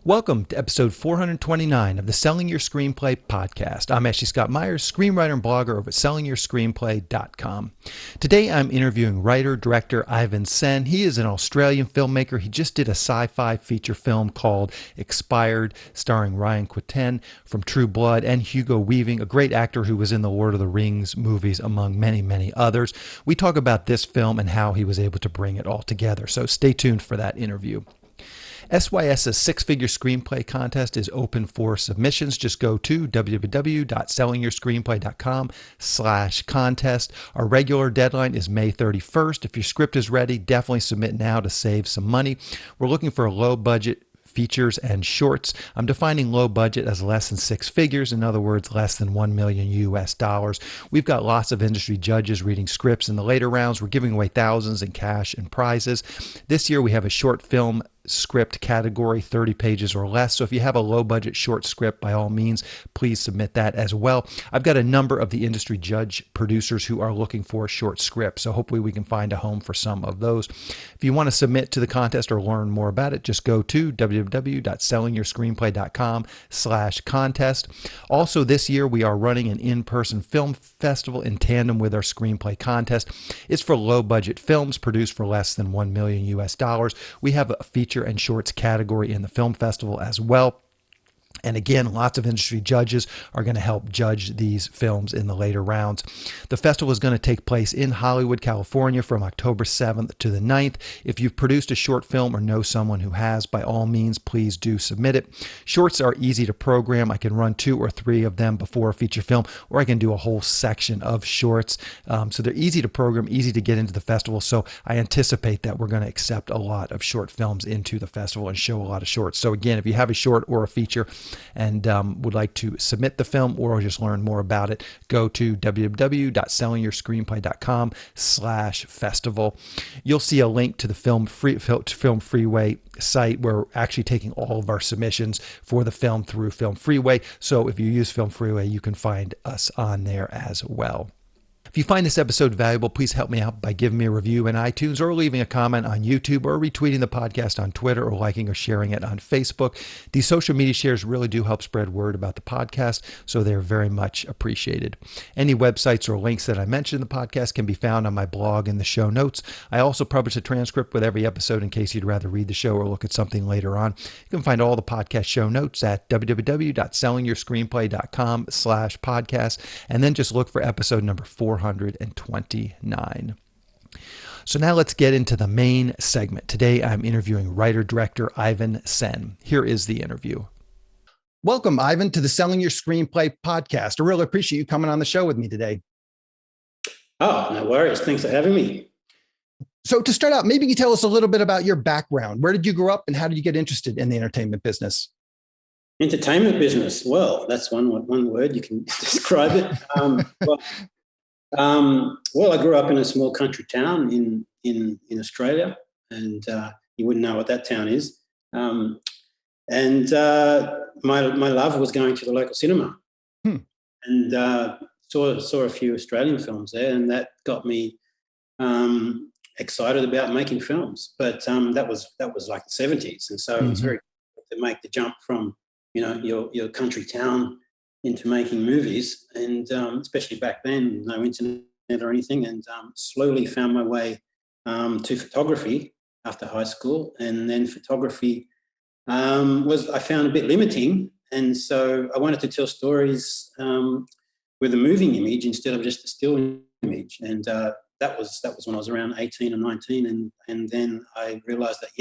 Welcome to episode 429 of the Selling Your Screenplay podcast. I'm Ashley Scott Meyers, screenwriter and blogger over at sellingyourscreenplay.com. Today I'm interviewing writer-director Ivan Sen. He is an Australian filmmaker. He just did a sci-fi feature film called Expired, starring Ryan Kwanten from True Blood and Hugo Weaving, a great actor who was in the Lord of the Rings movies, among many, many others. We talk about this film and how he was able to bring it all together, so stay tuned for that interview. SYS's six-figure screenplay contest is open for submissions. Just go to www.sellingyourscreenplay.com/contest. Our regular deadline is May 31st. If your script is ready, definitely submit now to save some money. We're looking for a low-budget features and shorts. I'm defining low budget as less than six figures, in other words, less than $1 million US. We've got lots of industry judges reading scripts in the later rounds. We're giving away thousands in cash and prizes. This year we have a short film script category, 30 pages or less. So if you have a low budget short script, by all means, please submit that as well. I've got a number of the industry judge producers who are looking for short scripts. So hopefully we can find a home for some of those. If you want to submit to the contest or learn more about it, just go to www.sellingyourscreenplay.com/contest. Also this year, we are running an in-person film festival in tandem with our screenplay contest. It's for low budget films produced for less than $1 million US. We have a feature and shorts category in the film festival as well. And again, lots of industry judges are going to help judge these films in the later rounds. The festival is going to take place in Hollywood, California from October 7th to the 9th. If you've produced a short film or know someone who has, by all means, please do submit it. Shorts are easy to program. I can run 2 or 3 of them before a feature film, or I can do a whole section of shorts. So they're easy to program, easy to get into the festival. So I anticipate that we're going to accept a lot of short films into the festival and show a lot of shorts. So again, if you have a short or a feature, and would like to submit the film or just learn more about it, go to www.sellingyourscreenplay.com/festival. You'll see a link to the Film Freeway site where we're actually taking all of our submissions for the film through Film Freeway. So if you use Film Freeway, you can find us on there as well. If you find this episode valuable, please help me out by giving me a review in iTunes or leaving a comment on YouTube or retweeting the podcast on Twitter or liking or sharing it on Facebook. These social media shares really do help spread word about the podcast, so they're very much appreciated. Any websites or links that I mentioned in the podcast can be found on my blog in the show notes. I also publish a transcript with every episode in case you'd rather read the show or look at something later on. You can find all the podcast show notes at www.sellingyourscreenplay.com/podcast, and then just look for episode number 429. So now let's get into the main segment. Today I'm interviewing writer-director Ivan Sen. Here is the interview. Welcome, Ivan, to the Selling Your Screenplay podcast. I really appreciate you coming on the show with me today. Oh, no worries. Thanks for having me. So to start out, maybe you tell us a little bit about your background. Where did you grow up and how did you get interested in the entertainment business? Entertainment business. Well, that's one word you can describe it. Well, I grew up in a small country town in Australia, and you wouldn't know what that town is. My love was going to the local cinema, and saw a few Australian films there, and that got me excited about making films. But that was like the 70s, and so it was very difficult to make the jump from your country town into making movies, and especially back then, no internet or anything, and slowly found my way to photography after high school. And then photography I found a bit limiting, and so I wanted to tell stories with a moving image instead of just a still image. And that was when I was around 18 or 19, and then I realized that,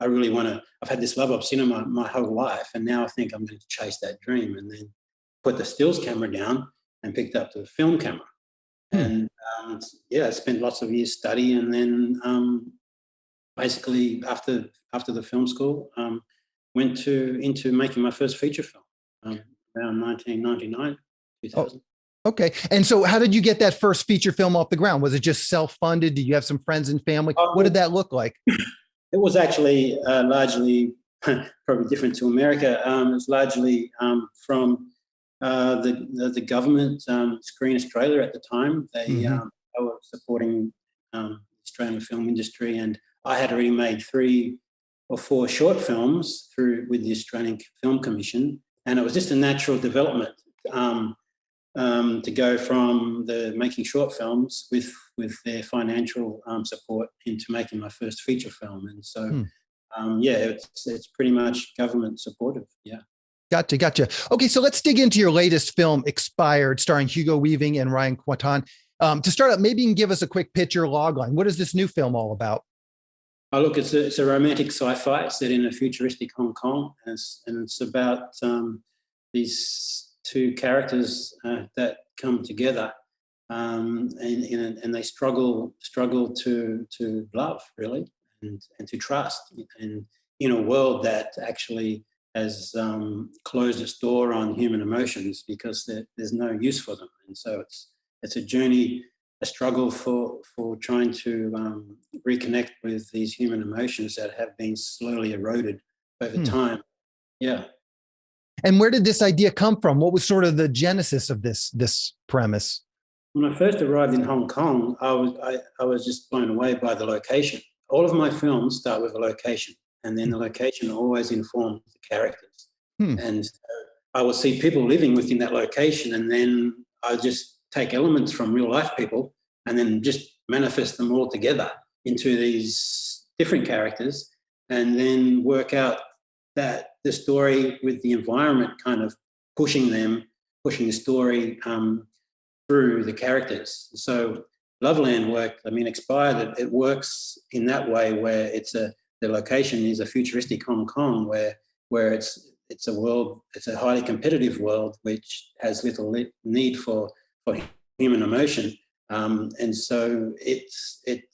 I really want to. I've had this love of cinema my whole life, and now I think I'm going to chase that dream. And then put the stills camera down and picked up the film camera. And I spent lots of years studying, and then basically after the film school, went into making my first feature film around 1999, 2000. Okay. And so how did you get that first feature film off the ground? Was it just self-funded? Did you have some friends and family? What did that look like? It was actually largely probably different to America. It was largely from the government, Screen Australia at the time. They were supporting the Australian film industry, and I had already made 3 or 4 short films through with the Australian Film Commission, and it was just a natural development to go from the making short films with their financial support into making my first feature film. And so, it's pretty much government supportive. Yeah. Gotcha. Okay, so let's dig into your latest film, Expired, starring Hugo Weaving and Ryan Kwanten. To start out, maybe you can give us a quick picture logline. What is this new film all about? Oh, look, it's a romantic sci-fi set in a futuristic Hong Kong, and it's about these 2 characters that come together, and they struggle to love, really, and to trust, and in a world that actually has closed its door on human emotions because there's no use for them. And so it's a journey, a struggle for trying to reconnect with these human emotions that have been slowly eroded over time. Yeah. And where did this idea come from? What was sort of the genesis of this premise? When I first arrived in Hong Kong, I was just blown away by the location. All of my films start with a location, and then the location always informs the characters. And I will see people living within that location, and then I just take elements from real life people and then just manifest them all together into these different characters, and then work out that the story with the environment kind of pushing the story through the characters. So Loveland Expired, it works in that way where the location is a futuristic Hong Kong where it's a world, it's a highly competitive world which has little need for human emotion. And so it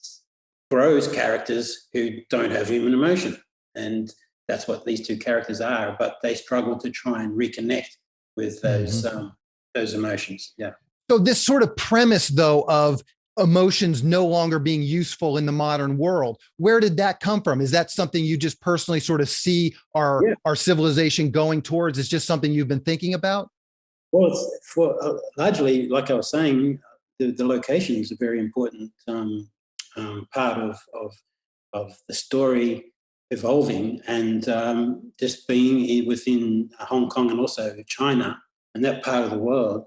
grows characters who don't have human emotion. And that's what these 2 characters are, but they struggle to try and reconnect with those emotions. Yeah. So this sort of premise, though, of emotions no longer being useful in the modern world, where did that come from? Is that something you just personally sort of see our civilization going towards? It's just something you've been thinking about? Well, it's for largely, like I was saying, the location is a very important part of the story evolving, and just being within Hong Kong and also China and that part of the world,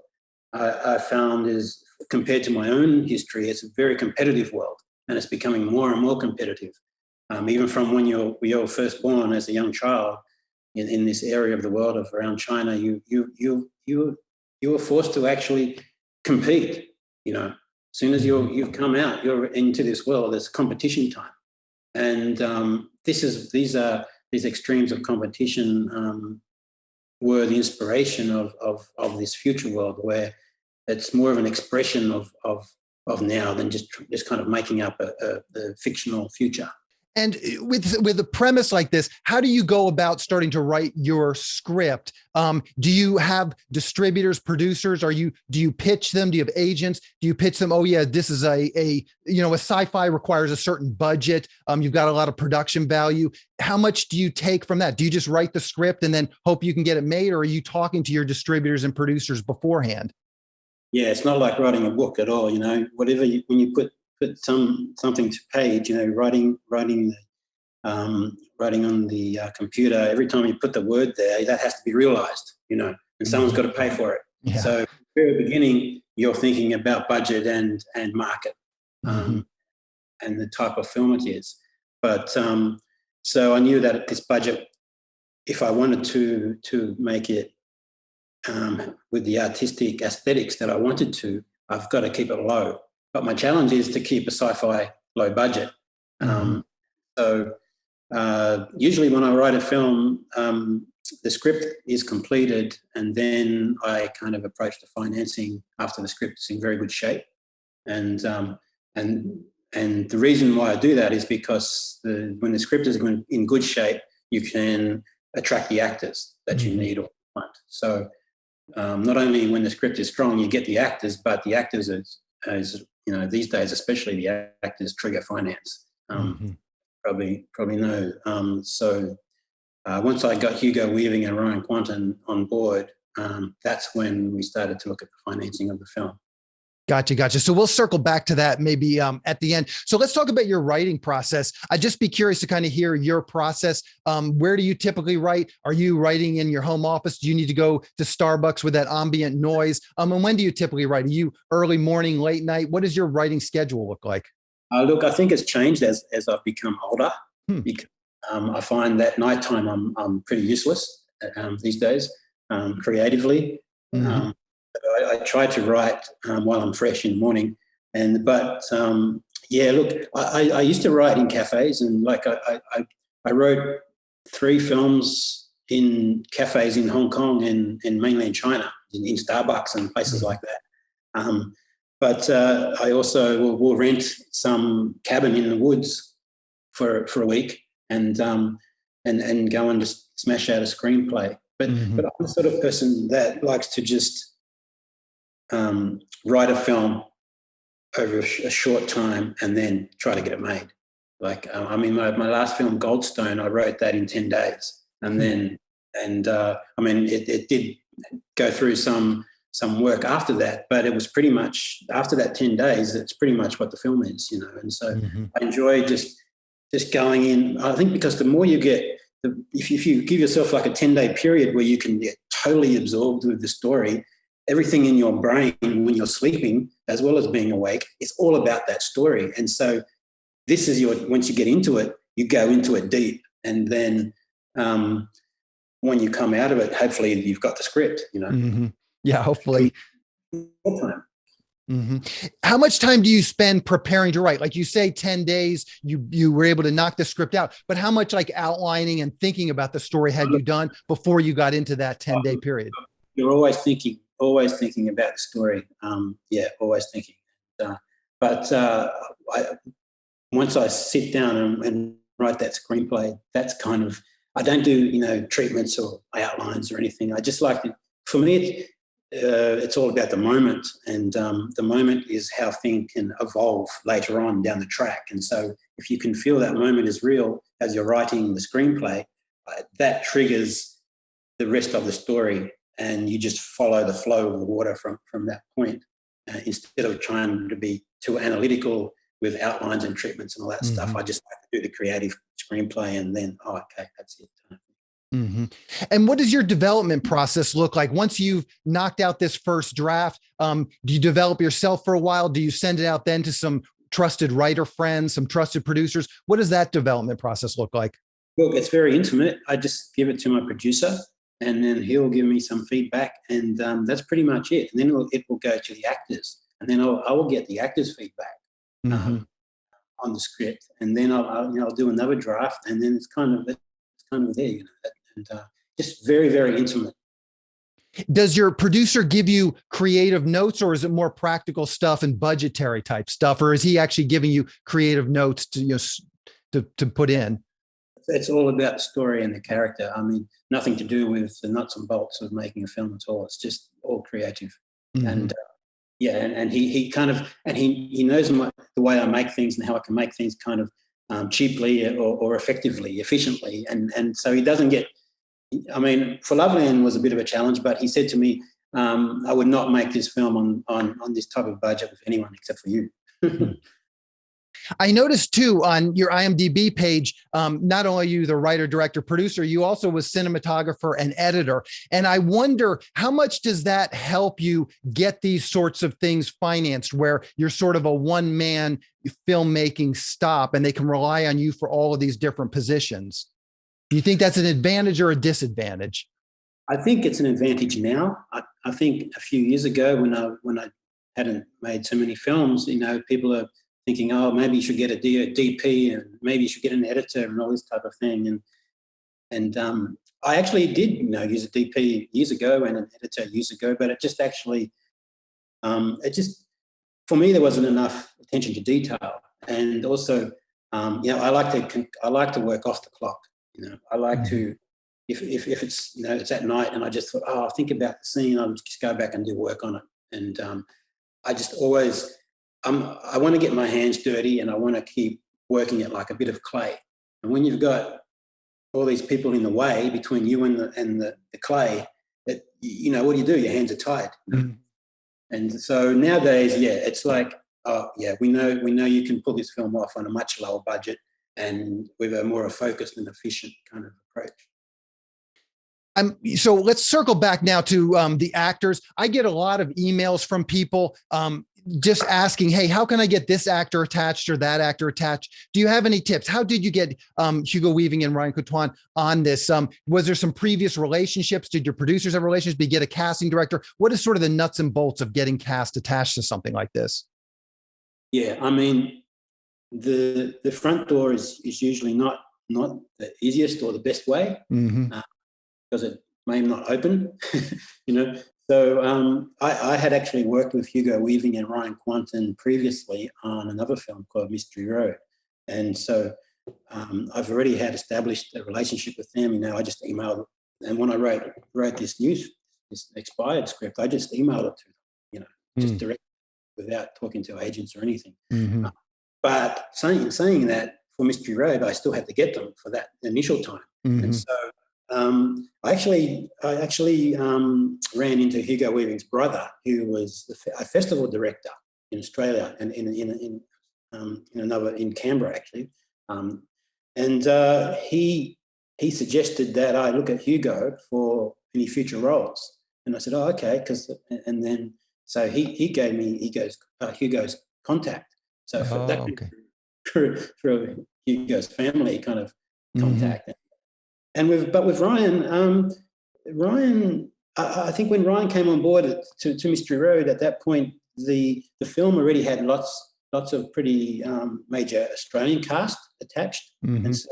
I found is, compared to my own history, it's a very competitive world, and it's becoming more and more competitive. Even from when you're first born as a young child in this area of the world of around China, you were forced to actually compete. As soon as you've come out, you're into this world. It's competition time, and these extremes of competition were the inspiration of this future world where it's more of an expression of now than just kind of making up a fictional future. And with a premise like this, how do you go about starting to write your script? Do you have distributors, producers? Do you pitch them? Do you have agents? Do you pitch them? Oh yeah, this is a sci-fi requires a certain budget. You've got a lot of production value. How much do you take from that? Do you just write the script and then hope you can get it made, or are you talking to your distributors and producers beforehand? Yeah, it's not like writing a book at all. When you put something to page, writing on the computer, every time you put the word there, that has to be realized, and someone's got to pay for it. Yeah. So at the very beginning, you're thinking about budget and market, and the type of film it is. But so I knew that this budget, if I wanted to make it with the artistic aesthetics that I wanted to, I've got to keep it low. But my challenge is to keep a sci-fi low budget. So usually when I write a film, the script is completed, and then I kind of approach the financing after the script is in very good shape. And the reason why I do that is because when the script is in good shape, you can attract the actors that you need or want. So not only when the script is strong, you get the actors, but the actors as these days, especially the actors trigger finance. Probably know. So once I got Hugo Weaving and Ryan Kwanten on board, that's when we started to look at the financing of the film. Gotcha. So we'll circle back to that maybe at the end. So let's talk about your writing process. I'd just be curious to kind of hear your process. Where do you typically write? Are you writing in your home office? Do you need to go to Starbucks with that ambient noise? And when do you typically write? Are you early morning, late night? What does your writing schedule look like? Look, I think it's changed as I've become older. Hmm. Because, I find that nighttime I'm pretty useless these days creatively. Mm-hmm. I try to write while I'm fresh in the morning, yeah. Look, I used to write in cafes, and like I wrote 3 films in cafes in Hong Kong and mainland China, in Starbucks and places like that. But I also will rent some cabin in the woods for a week and go and just smash out a screenplay. But Mm-hmm. I'm the sort of person that likes to just write a film over a short time and then try to get it made. Like, I mean, my last film, Goldstone, I wrote that in 10 days. And then, I mean, it did go through some work after that, but it was pretty much, after that 10 days, it's pretty much what the film is, you know. And so I enjoy just going in. I think because the more you get, if you give yourself like a 10-day period where you can get totally absorbed with the story, everything in your brain when you're sleeping, as well as being awake, it's all about that story. And so this is once you get into it, you go into it deep. And then when you come out of it, hopefully you've got the script, you know. Mm-hmm. Yeah, hopefully. Time. Mm-hmm. How much time do you spend preparing to write? Like you say, 10 days, you were able to knock the script out, but how much like outlining and thinking about the story had you done before you got into that 10-day period? You're always thinking about the story. Yeah, always thinking. But once I sit down and write that screenplay, that's kind of, I don't do, treatments or outlines or anything. I just like to, for me, it's all about the moment, and the moment is how things can evolve later on down the track. And so if you can feel that moment is real as you're writing the screenplay, that triggers the rest of the story, and you just follow the flow of the water from that point, instead of trying to be too analytical with outlines and treatments and all that stuff. I just like to do the creative screenplay, and then, okay, that's it. Mm-hmm. And what does your development process look like once you've knocked out this first draft? Do you develop yourself for a while? Do you send it out then to some trusted writer friends, some trusted producers? What does that development process look like? Look, it's very intimate. I just give it to my producer, and then he'll give me some feedback, and that's pretty much it. And then it will go to the actors, and then I will get the actors' feedback on the script, and then I'll do another draft, and then it's kind of there, and just very, very intimate. Does your producer give you creative notes, or is it more practical stuff and budgetary type stuff, or is he actually giving you creative notes to put in? It's all about the story and the character. I mean, nothing to do with the nuts and bolts of making a film at all. It's just all creative. And and he kind of, and he knows the way I make things and how I can make things kind of cheaply or effectively, efficiently. And so he doesn't get, I mean, For Loveland was a bit of a challenge, but he said to me, I would not make this film on this type of budget with anyone except for you. I noticed too on your IMDb page, not only are you the writer, director, producer, you also was cinematographer and editor. And I wonder, how much does that help you get these sorts of things financed, where you're sort of a one-man filmmaking stop and they can rely on you for all of these different positions? Do you think that's an advantage or a disadvantage? I think it's an advantage now. I think a few years ago when I hadn't made so many films, people are thinking, oh, maybe you should get a DP, and maybe you should get an editor, and all this type of thing. And I actually did, use a DP years ago and an editor years ago, but it just actually, for me, there wasn't enough attention to detail. And also, I like to work off the clock. I like to, if it's, it's at night and I just thought, I'll think about the scene, I'll just go back and do work on it. And I just always, I want to get my hands dirty, and I want to keep working it like a bit of clay. And when you've got all these people in the way between you and the clay, that what do? Your hands are tied. And so nowadays, yeah, it's like, oh yeah, we know you can pull this film off on a much lower budget and with a more focused and efficient kind of approach. So let's circle back now to the actors. I get a lot of emails from people just asking, hey, how can I get this actor attached or that actor attached? Do you have any tips? How did you get Hugo Weaving and Ryan Kwanten on this? Was there some previous relationships? Did your producers have relationships? Did you get a casting director? What is sort of the nuts and bolts of getting cast attached to something like this? Yeah, I mean, the front door is usually not the easiest or the best way. Mm-hmm. Because it may not open, So I had actually worked with Hugo Weaving and Ryan Kwanten previously on another film called Mystery Road. And so I've already had established a relationship with them. I just emailed, and when I wrote this expired script, I just emailed it to them, just direct without talking to agents or anything. Mm-hmm. But saying that, for Mystery Road, I still had to get them for that initial time. Mm-hmm. And so I actually ran into Hugo Weaving's brother, who was a festival director in Australia and in Canberra actually, and he suggested that I look at Hugo for any future roles, and I said, oh, okay, so he gave me Hugo's contact. So for that, okay. through Hugo's family kind of contact. And with Ryan, I think when Ryan came on board to Mystery Road, at that point, the film already had lots of pretty major Australian cast attached, and so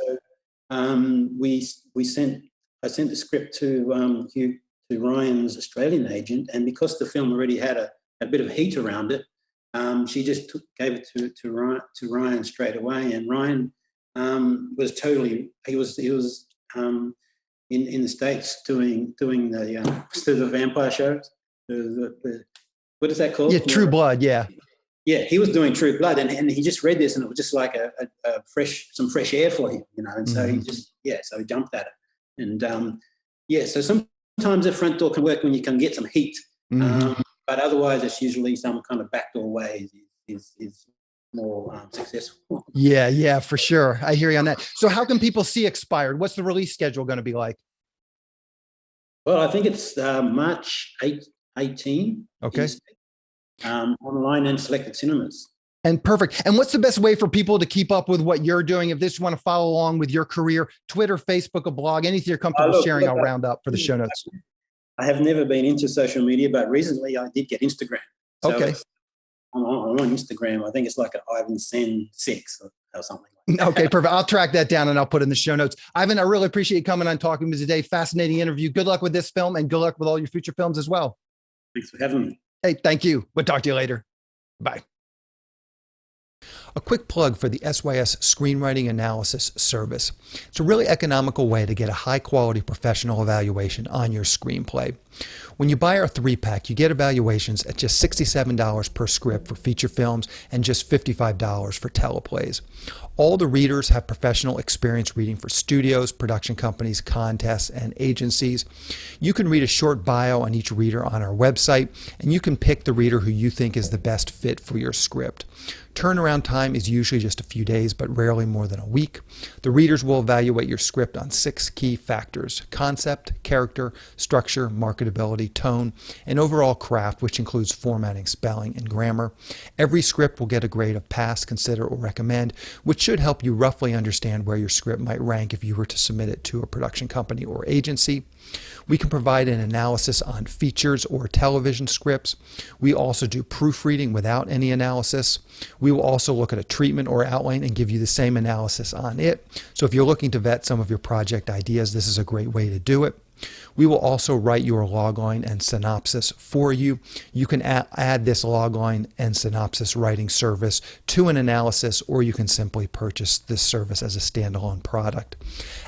I sent the script to Ryan's Australian agent, and because the film already had a bit of heat around it, she just gave it to Ryan straight away, and Ryan was totally he was in the States doing the vampire shows. What is that called? Yeah, True Blood. Yeah. Yeah, he was doing True Blood, and he just read this, and it was just like some fresh air for him, And so so he jumped at it, and so sometimes the front door can work when you can get some heat, but otherwise it's usually some kind of backdoor way is more successful. Yeah, for sure. I hear you on that. So how can people see Expired? What's the release schedule going to be like? Well, I think it's March 18. Okay. Online and selected cinemas. And perfect. And what's the best way for people to keep up with what you're doing? If they just want to follow along with your career, Twitter, Facebook, a blog, anything you're comfortable sharing, I'll round up for the show notes. I have never been into social media, but recently I did get Instagram. So okay. I'm on Instagram. I think it's like an Ivan Sen 6 or something like that. Okay, perfect. I'll track that down and I'll put it in the show notes. Ivan, I really appreciate you coming on talking with me today. Fascinating interview. Good luck with this film and good luck with all your future films as well. Thanks for having me. Hey, thank you. We'll talk to you later. Bye. A quick plug for the SYS Screenwriting Analysis Service. It's a really economical way to get a high-quality professional evaluation on your screenplay. When you buy our 3-pack, you get evaluations at just $67 per script for feature films and just $55 for teleplays. All the readers have professional experience reading for studios, production companies, contests, and agencies. You can read a short bio on each reader on our website, and you can pick the reader who you think is the best fit for your script. Turnaround time is usually just a few days, but rarely more than a week. The readers will evaluate your script on 6 key factors: concept, character, structure, marketability, tone, and overall craft, which includes formatting, spelling, and grammar. Every script will get a grade of pass, consider, or recommend, which should help you roughly understand where your script might rank if you were to submit it to a production company or agency. We can provide an analysis on features or television scripts. We also do proofreading without any analysis. We will also look at a treatment or outline and give you the same analysis on it. So if you're looking to vet some of your project ideas, this is a great way to do it. We will also write your logline and synopsis for you. You can add this logline and synopsis writing service to an analysis, or you can simply purchase this service as a standalone product.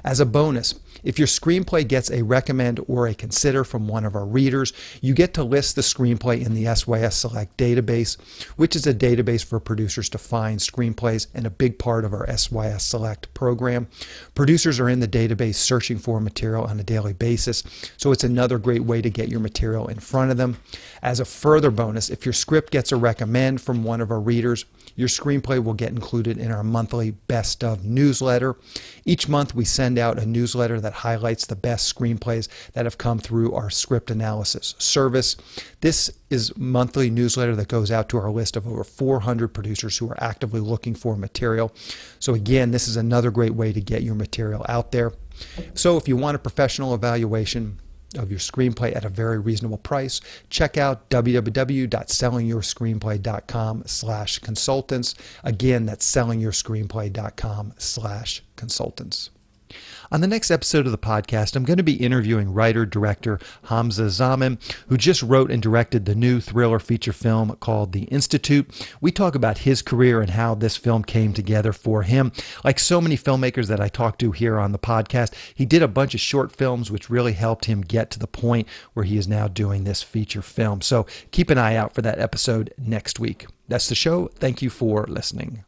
As a bonus, if your screenplay gets a recommend or a consider from one of our readers, you get to list the screenplay in the SYS Select database, which is a database for producers to find screenplays and a big part of our SYS Select program. Producers are in the database searching for material on a daily basis. basis. So it's another great way to get your material in front of them. As a further bonus, if your script gets a recommend from one of our readers, your screenplay will get included in our monthly Best of newsletter. Each month we send out a newsletter that highlights the best screenplays that have come through our script analysis service. This is a monthly newsletter that goes out to our list of over 400 producers who are actively looking for material. So again, this is another great way to get your material out there. So if you want a professional evaluation of your screenplay at a very reasonable price, check out www.sellingyourscreenplay.com/consultants. Again, that's sellingyourscreenplay.com/consultants. On the next episode of the podcast, I'm going to be interviewing writer-director Hamza Zaman, who just wrote and directed the new thriller feature film called The Institute. We talk about his career and how this film came together for him. Like so many filmmakers that I talk to here on the podcast, he did a bunch of short films which really helped him get to the point where he is now doing this feature film. So keep an eye out for that episode next week. That's the show. Thank you for listening.